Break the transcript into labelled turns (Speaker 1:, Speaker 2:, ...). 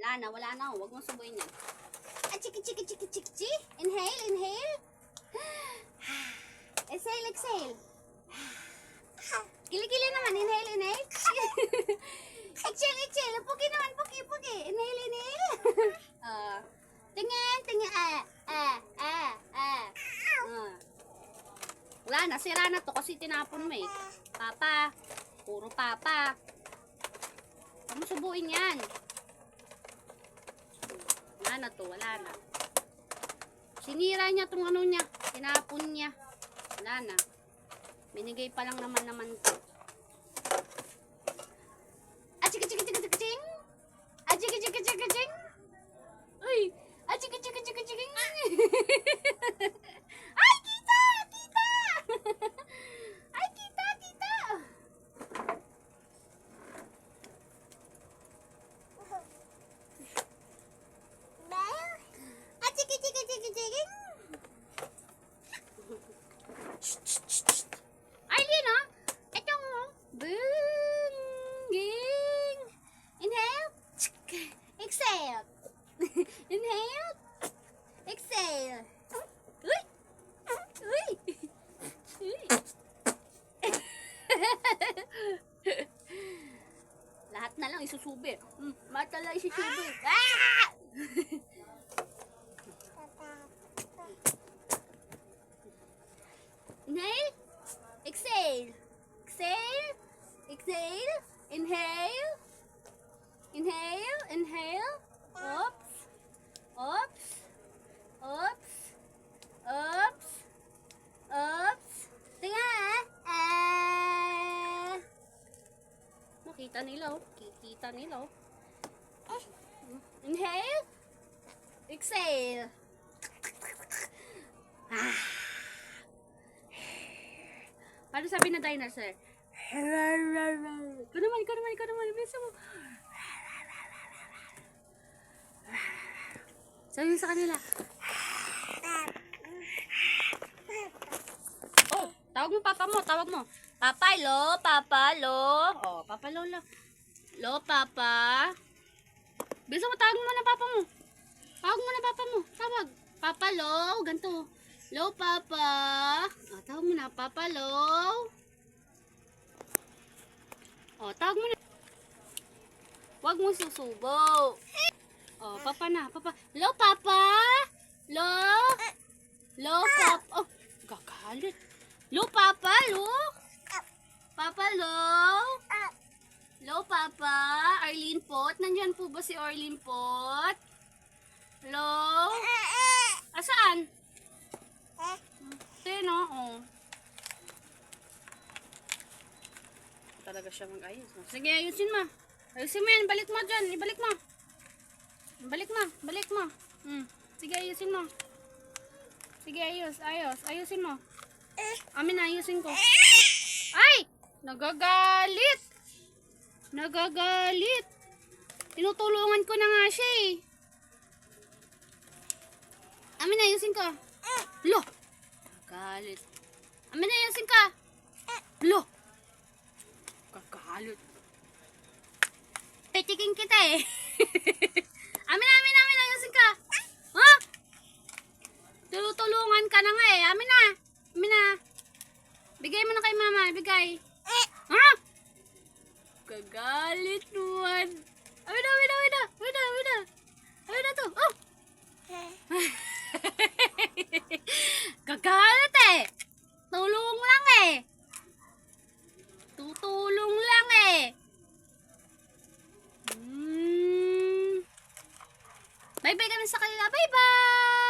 Speaker 1: Wala na. Huwag mong subuin yan. Ah, chiki. Inhale. Exhale. Kilikili naman. Inhale. Exhale. Puki naman. Puki. Inhale. Tingin. Wala na. Sira na to kasi tinapon mo eh. Papa. Puro papa. Huwag mo subuin yan. Wala na. Sinira niya tong ano niya. Tinapon niya. Wala na. Binigay pa lang naman to. Ching. Uy. Ching. Ay, kita. Ay, kita. Arlene, oh. Ito mo. Bunging. Inhale. Exhale. Inhale. Exhale. Uy. Lahat na lang isusubi. Mata lang isusubi. Ah! Inhale. Exhale. Inhale. Oops. Tinga. Makita nila, oh. Kikita nila, oh. Inhale. Exhale. Paano sabi na dinosaur? Ikaw naman. Bisa mo. Sabi sa kanila. Oh, tawag mo. Papa, lo. Oh, papa, lo. Lo, papa. Bisa mo, tawag mo na papa mo. Tawag. Papa, lo. Ganto. Lo, papa. Oh, tawag mo na, papa, lo. Oh, tawag mo na. Huwag mo susubo. Oh, papa na, papa. Lo, papa. Lo, papa. Oh, gagalit. Lo, papa, lo. Papa, lo. Lo, papa. Arlene Pot. Nandyan po ba si Arlene Pot? Lo. Asaan? Tino, oh. Talaga siya mag-ayos. Sige, ayusin mo. Ayusin mo yan. Balik mo dyan. Ibalik mo. Balik mo. Sige, ayusin mo. Sige, ayusin mo. Amin na, ayusin ko. Ay! Nagagalit. Tinutulungan ko na nga siya eh. Amin na, ayusin ko. Lo! Nagagalit. Amin na, ayusin ka. Lo! Nagagalit. Petikin kita eh. Amin na, ayusin ka. Ha? Tulungan ka na nga eh. Amin na. Bigay mo na kay mama. Bigay. Ha? Kagalit naman. Amin na to. Oh. Kagalit eh. Tulong lang eh. Tutulong lang eh. Bye-bye ka na sa kanila. Bye-bye!